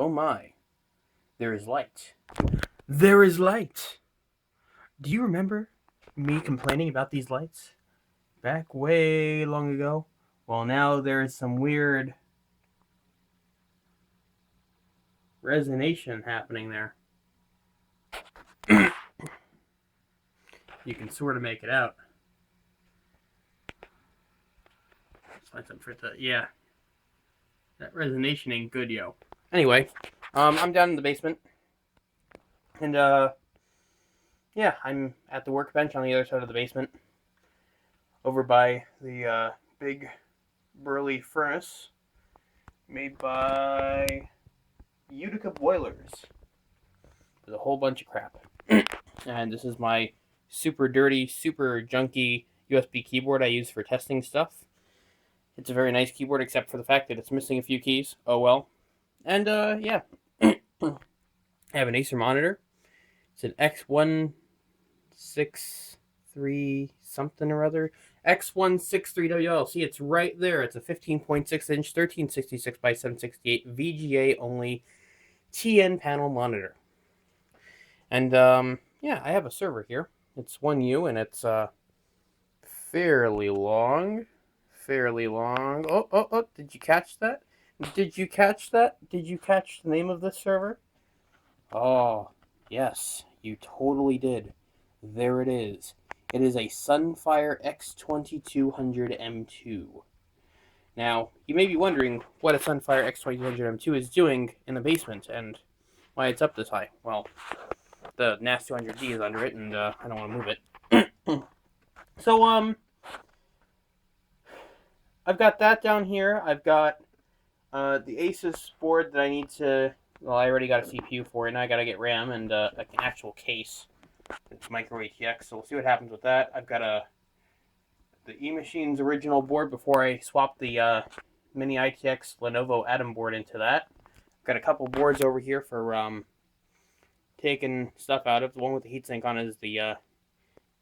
Oh my, there is light. There is light! Do you remember me complaining about these lights? Back way long ago? Well, now there is some weird resonation happening there. You can sort of make it out. Let's find something for that. Yeah. That resonation ain't good, yo. Anyway, I'm down in the basement. And, yeah, I'm at the workbench on the other side of the basement. Over by the, big burly furnace made by Utica Boilers. With a whole bunch of crap. And this is my super dirty, super junky USB keyboard I use for testing stuff. It's a very nice keyboard, except for the fact that it's missing a few keys. Oh well. And, yeah. I have an Acer monitor. It's an X163 something or other. X163WL. See, it's right there. It's a 15.6-inch, 1366 by 768 VGA only TN panel monitor. And, yeah, I have a server here. It's 1U, and it's, fairly long. Oh, did you catch that? Did you catch that? Did you catch the name of this server? Oh, yes, you totally did. There it is. It is a Fire X2200 M2. Now, you may be wondering what a Fire X2200 M2 is doing in the basement and why it's up this high. Well, the NAS200D is under it, and I don't want to move it. So, I've got that down here. I've got the Asus board that I need to... Well, I already got a CPU for it, and I gotta get RAM and an actual case. It's micro ATX, so we'll see what happens with that. I've got the eMachine's original board before I swap the Mini ITX Lenovo Atom board into that. I've got a couple boards over here for taking stuff out of. The one with the heatsink on is the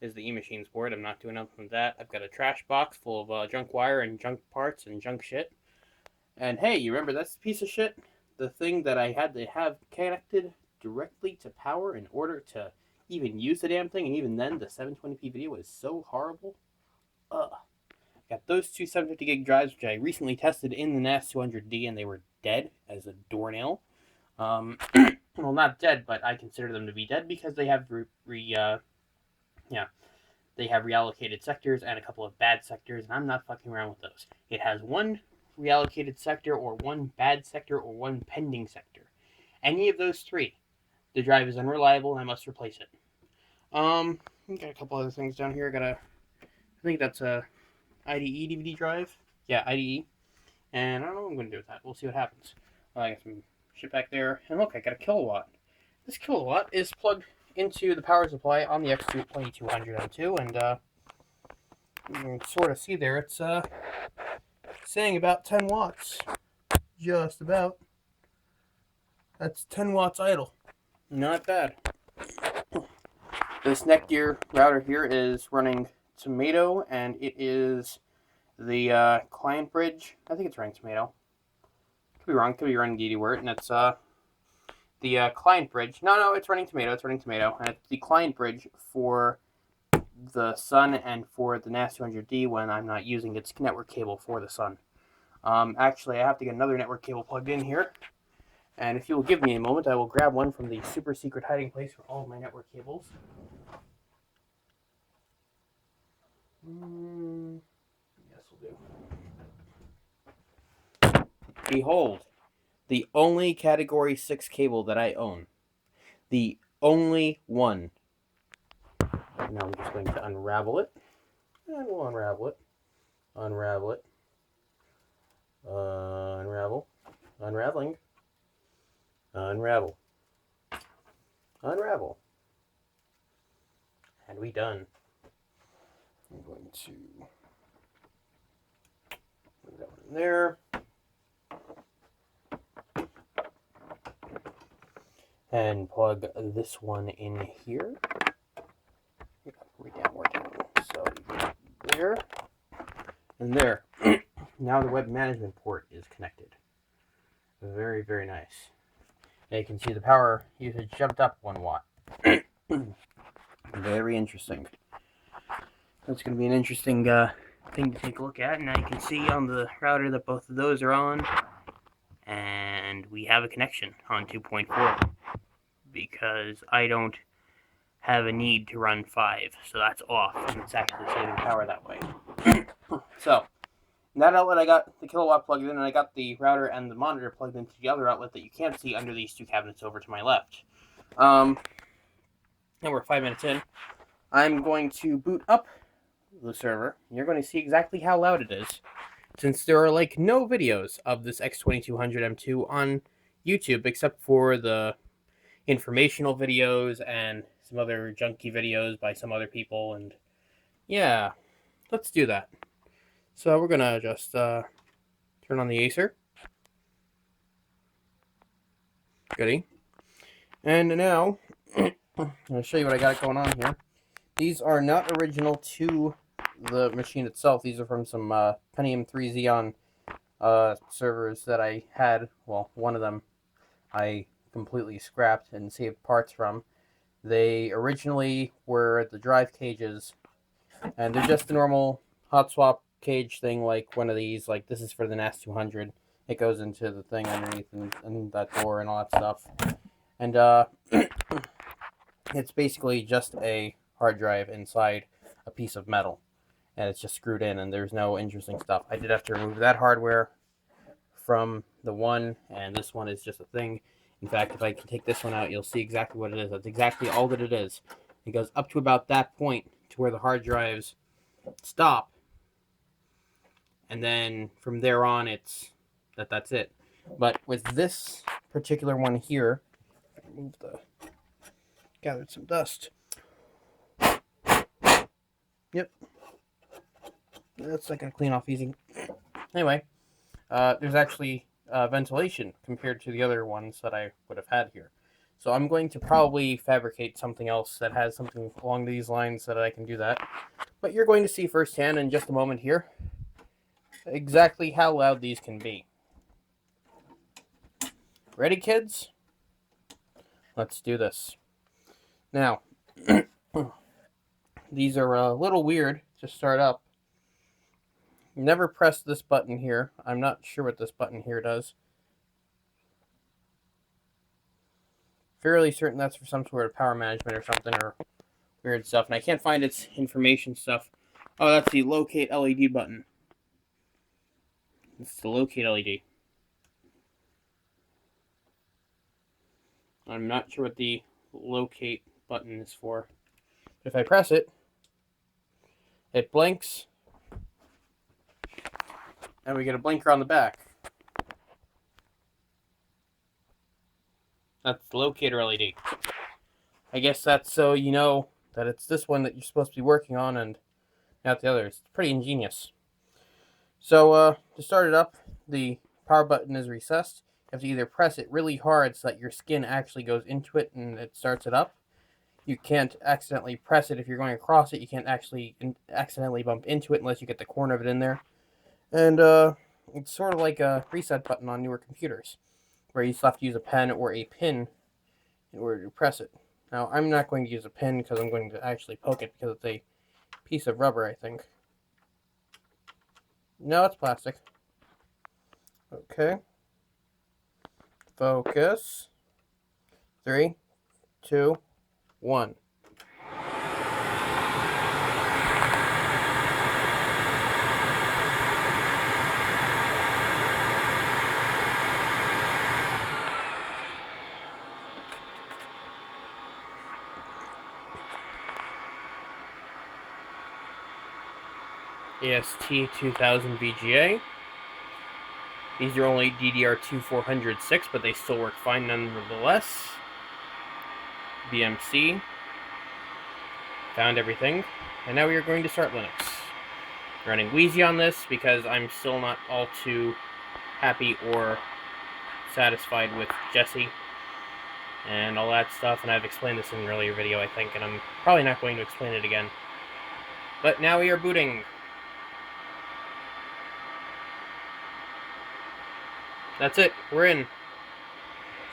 eMachine's board. I'm not doing nothing with that. I've got a trash box full of junk wire and junk parts and junk shit. And hey, you remember that piece of shit? The thing that I had to have connected directly to power in order to even use the damn thing, and even then, the 720p video was so horrible. Got those two 750 gig drives, which I recently tested in the NAS200D, and they were dead as a doornail. Well, not dead, but I consider them to be dead because they have they have reallocated sectors and a couple of bad sectors, and I'm not fucking around with those. It has one reallocated sector, or one bad sector, or one pending sector. Any of those three, the drive is unreliable and I must replace it. Got a couple other things down here. I think that's a IDE DVD drive. Yeah, IDE. And I don't know what I'm going to do with that. We'll see what happens. I got some shit back there. And look, I got a kilowatt. This kilowatt is plugged into the power supply on the X2200 M2, and you can sort of see there, it's saying about 10 watts. Just about. That's 10 watts idle. Not bad. This Netgear router here is running Tomato, and it is the client bridge. I think it's running Tomato. Could be wrong. Could be running DD-Word, and it's the client bridge. No, it's running Tomato. It's running Tomato, and it's the client bridge for the Sun and for the NAS200D when I'm not using its network cable for the Sun. Actually, I have to get another network cable plugged in here. And if you will give me a moment, I will grab one from the super secret hiding place for all of my network cables. Yes, will do. Behold, the only Category 6 cable that I own. The only one. Now I'm just going to unravel it. And we'll unravel it. Unravel it. Unravel. Unraveling. Unravel. Unravel. And we done. I'm going to put that one in there. And plug this one in here. Way down. So there. And there. Now the web management port is connected. Very, very nice. And you can see the power usage jumped up 1 watt. Very interesting. That's going to be an interesting thing to take a look at. And now you can see on the router that both of those are on. And we have a connection on 2.4. Because I don't have a need to run 5. So that's off. And it's actually saving power that way. So, in that outlet I got the kilowatt plugged in, and I got the router and the monitor plugged into the other outlet that you can't see under these 2 cabinets over to my left. And we're 5 minutes in. I'm going to boot up the server. You're going to see exactly how loud it is, since there are like no videos of this X2200 M2 on YouTube except for the informational videos and some other junky videos by some other people. And yeah, let's do that. So we're gonna just turn on the Acer. Goody. And now I'll show you what I got going on here. These are not original to the machine itself. These are from some Pentium 3 Xeon servers that I had. Well, one of them I completely scrapped and saved parts from. They originally were the drive cages, and they're just a normal hot swap cage thing, like one of these. Like, this is for the NAS 200. It goes into the thing underneath and that door and all that stuff. And it's basically just a hard drive inside a piece of metal, and it's just screwed in, and there's no interesting stuff. I did have to remove that hardware from the one, and this one is just a thing. In fact, if I can take this one out, you'll see exactly what it is. That's exactly all that it is. It goes up to about that point to where the hard drives stop, and then from there on, that's it. But with this particular one here, gathered some dust. Yep, that's not gonna clean off easy. Anyway, there's actually ventilation compared to the other ones that I would have had here. So I'm going to probably fabricate something else that has something along these lines so that I can do that. But you're going to see firsthand in just a moment here exactly how loud these can be. Ready, kids? Let's do this. Now, these are a little weird to start up. Never press this button here. I'm not sure what this button here does. Fairly certain that's for some sort of power management or something, or weird stuff. And I can't find its information stuff. Oh, that's the locate LED button. It's the locate LED. I'm not sure what the locate button is for. But if I press it, it blinks, and we get a blinker on the back. That's the locator LED. I guess that's so you know that it's this one that you're supposed to be working on and not the others. It's pretty ingenious. So to start it up, the power button is recessed. You have to either press it really hard so that your skin actually goes into it and it starts it up. You can't accidentally press it if you're going across it. You can't actually accidentally bump into it unless you get the corner of it in there. And it's sort of like a reset button on newer computers, where you still have to use a pen or a pin in order to press it. Now, I'm not going to use a pin because I'm going to actually poke it because it's a piece of rubber, I think. No, it's plastic. Okay. Focus. 3, 2, 1. AST2000 VGA. These are only DDR2 406, but they still work fine nonetheless. BMC. Found everything. And now we are going to start Linux. Running Wheezy on this because I'm still not all too happy or satisfied with Jesse and all that stuff. And I've explained this in an earlier video, I think, and I'm probably not going to explain it again. But now we are booting. That's it. We're in.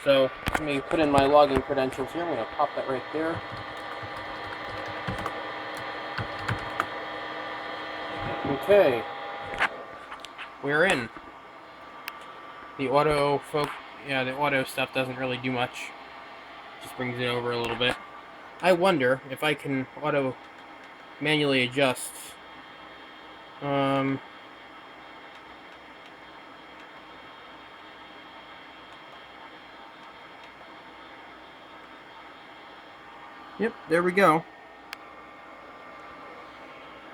So let me put in my login credentials here. I'm going to pop that right there. Okay, we're in. The auto the auto stuff doesn't really do much. Just brings it over a little bit. I wonder if I can auto manually adjust. Yep, there we go.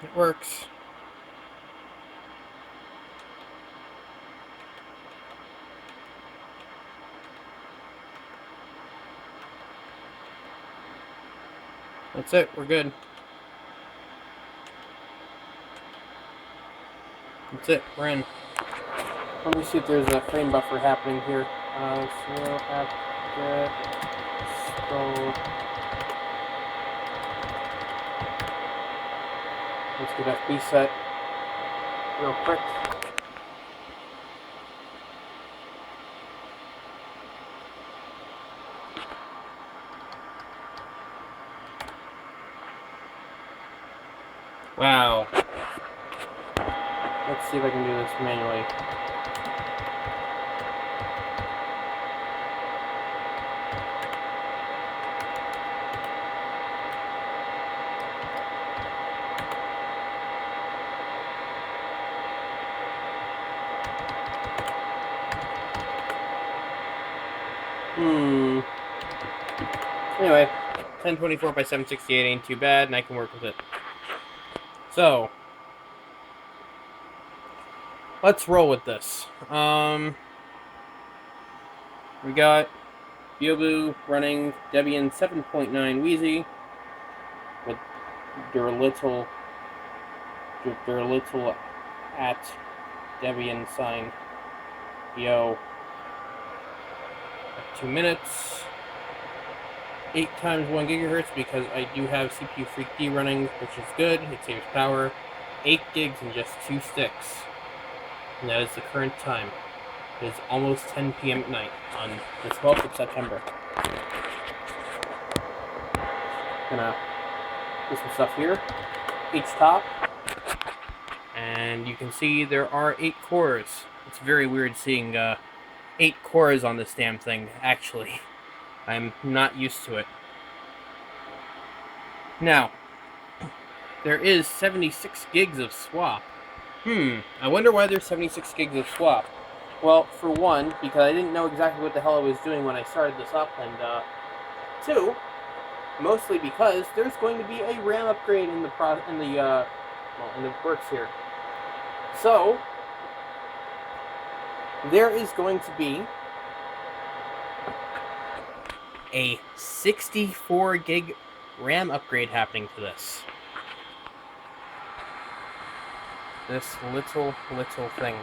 It works. That's it, we're good. That's it, we're in. Let me see if there's a frame buffer happening here. So app get scroll. Let's get FB set real quick. Wow. Let's see if I can do this manually. Anyway, 1024 by 768 ain't too bad, and I can work with it. So, let's roll with this. We got Biobu running Debian 7.9 Wheezy with Duralittle at Debian sign Yo at 2 minutes. 8 times 1 gigahertz because I do have CPU Freak D running, which is good. It saves power. 8 gigs in just 2 sticks. And that is the current time. It is almost 10 p.m. at night on the 12th of September. Gonna do some stuff here. H top. And you can see there are 8 cores. It's very weird seeing 8 cores on this damn thing, actually. I'm not used to it. Now, there is 76 gigs of swap. I wonder why there's 76 gigs of swap. Well, for one, because I didn't know exactly what the hell I was doing when I started this up, and 2, mostly because there's going to be a RAM upgrade in the works here. So, there is going to be a 64 gig RAM upgrade happening to this. This little thing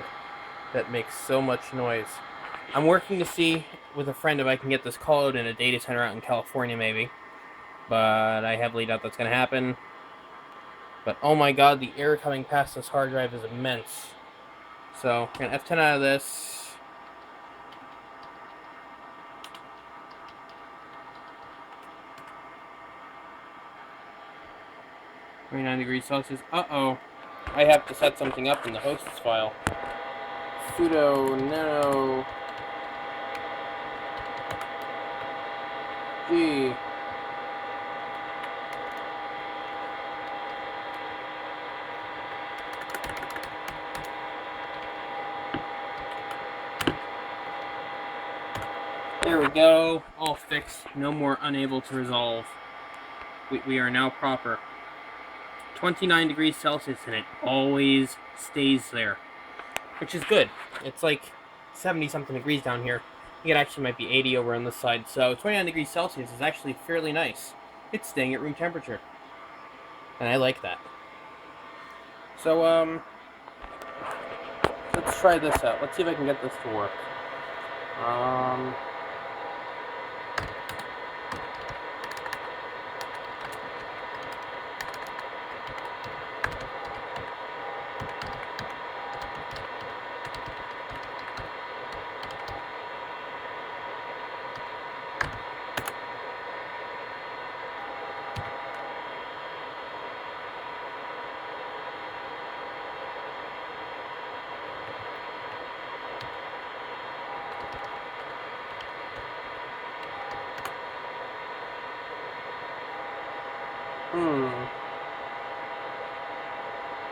that makes so much noise. I'm working to see with a friend if I can get this coloed in a data center out in California, maybe. But I heavily doubt that's going to happen. But oh my god, the air coming past this hard drive is immense. So, we're going to F10 out of this. (39°C). Uh-oh. I have to set something up in the hosts file. Sudo nano g There we go. All fixed. No more unable to resolve. We are now proper. 29°C, and it always stays there, which is good. It's like 70-something degrees down here. I think it actually might be 80 over on this side, so 29°C is actually fairly nice. It's staying at room temperature, and I like that. So, let's try this out. Let's see if I can get this to work.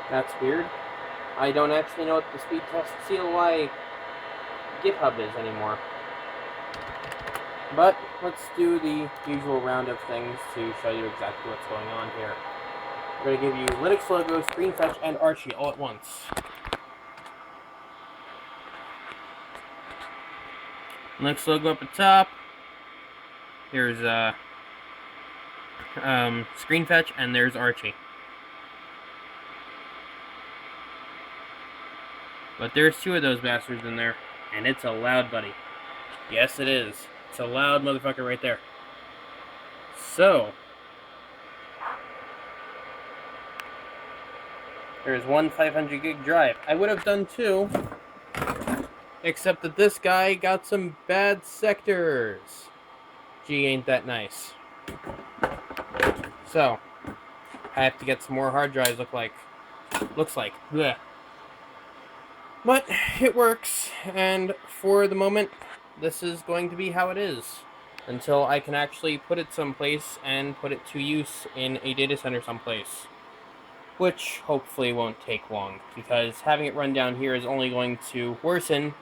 That's weird. I don't actually know what the speed test CLI GitHub is anymore. But let's do the usual round of things to show you exactly what's going on here. We're going to give you Linux logo, screen fetch, and Archie all at once. Linux logo up at top. Here's screen fetch, and there's Archie. But there's two of those bastards in there, and it's a loud buddy. Yes, it is. It's a loud motherfucker right there. So, there's one 500 gig drive. I would have done two, except that this guy got some bad sectors. Gee, ain't that nice. So, I have to get some more hard drives, looks like. Blech. But it works, and for the moment, this is going to be how it is. Until I can actually put it someplace and put it to use in a data center someplace. Which hopefully won't take long, because having it run down here is only going to worsen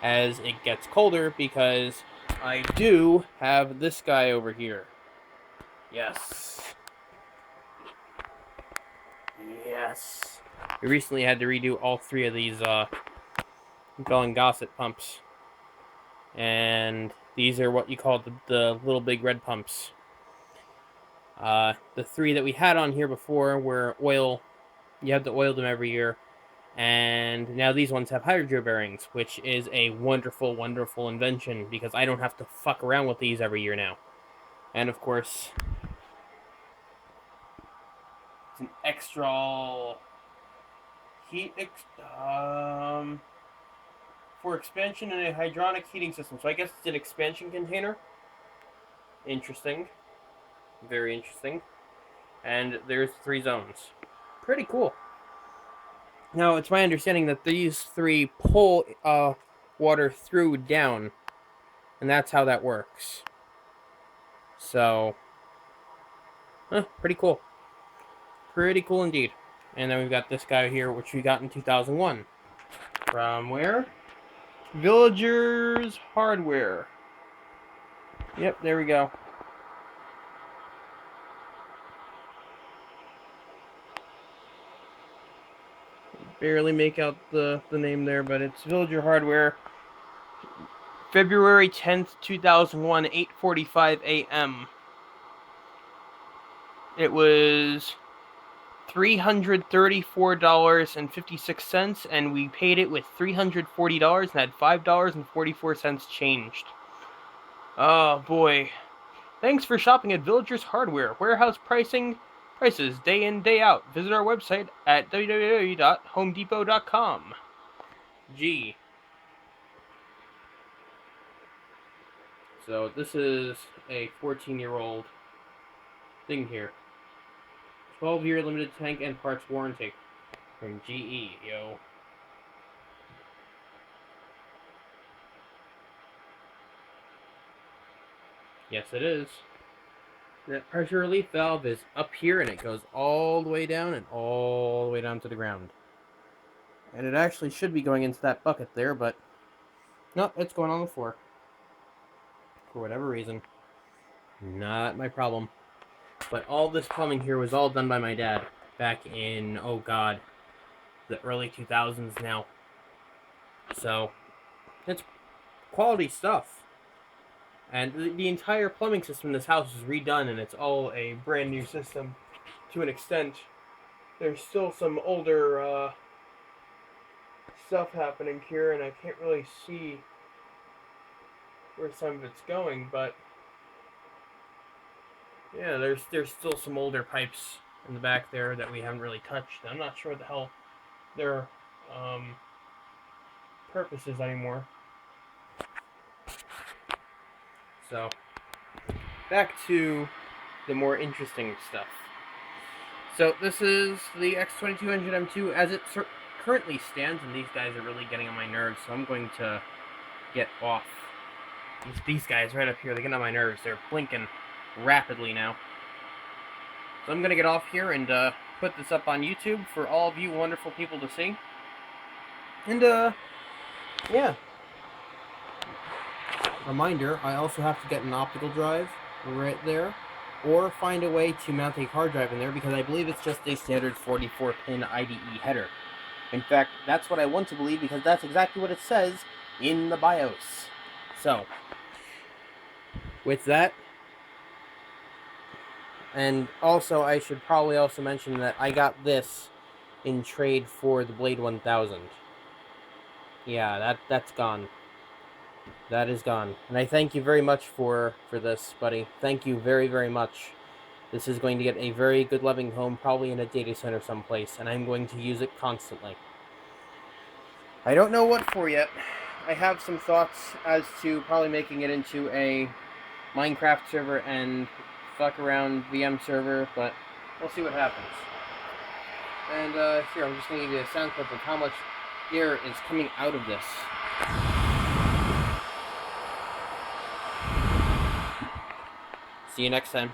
as it gets colder, because I do have this guy over here. Yes. Yes. We recently had to redo all three of these Bell and Gossett pumps. And these are what you call the little big red pumps. The three that we had on here before were oil. You have to oil them every year. And now these ones have hydro bearings, which is a wonderful, wonderful invention, because I don't have to fuck around with these every year now. And of course, it's an extra heat for expansion in a hydronic heating system. So I guess it's an expansion container. Interesting. Very interesting. And there's 3 zones. Pretty cool. Now, it's my understanding that these 3 pull water through down. And that's how that works. So, pretty cool. Pretty cool indeed. And then we've got this guy here, which we got in 2001. From where? Villagers Hardware. Yep, there we go. Barely make out the name there, but it's Villager Hardware. February 10th, 2001, 8:45 a.m. It was $334.56, and we paid it with $340 and had $5.44 changed. Oh boy. Thanks for shopping at Villagers Hardware. Warehouse prices day in, day out. Visit our website at www.homedepot.com. Gee. So this is a 14-year-old thing here. 12-year limited tank and parts warranty from GE, yo. Yes, it is. That pressure relief valve is up here, and it goes all the way down and all the way down to the ground. And it actually should be going into that bucket there, but no, it's going on the floor. For whatever reason. Not my problem. But all this plumbing here was all done by my dad back in, oh god, the early 2000s now. So, it's quality stuff. And the entire plumbing system in this house is redone, and it's all a brand new system to an extent. There's still some older stuff happening here, and I can't really see where some of it's going, but yeah, there's still some older pipes in the back there that we haven't really touched. I'm not sure what the hell their purpose is anymore. So, back to the more interesting stuff. So, this is the X2200 M2 as it currently stands, and these guys are really getting on my nerves, so I'm going to get off. These guys right up here, they're getting on my nerves. They're blinking rapidly now. So I'm going to get off here and put this up on YouTube for all of you wonderful people to see. And, yeah. Reminder, I also have to get an optical drive right there, or find a way to mount a hard drive in there, because I believe it's just a standard 44-pin IDE header. In fact, that's what I want to believe, because that's exactly what it says in the BIOS. So, with that, and also I should probably also mention that I got this in trade for the Blade 1000. Yeah, that's gone. That is gone. And I thank you very much for this, buddy. Thank you very, very much. This is going to get a very good loving home, probably in a data center someplace, and I'm going to use it constantly. I don't know what for yet. I have some thoughts as to probably making it into a Minecraft server and fuck around VM server, but we'll see what happens. And here, I'm just going to give you a sound clip of how much air is coming out of this. See you next time.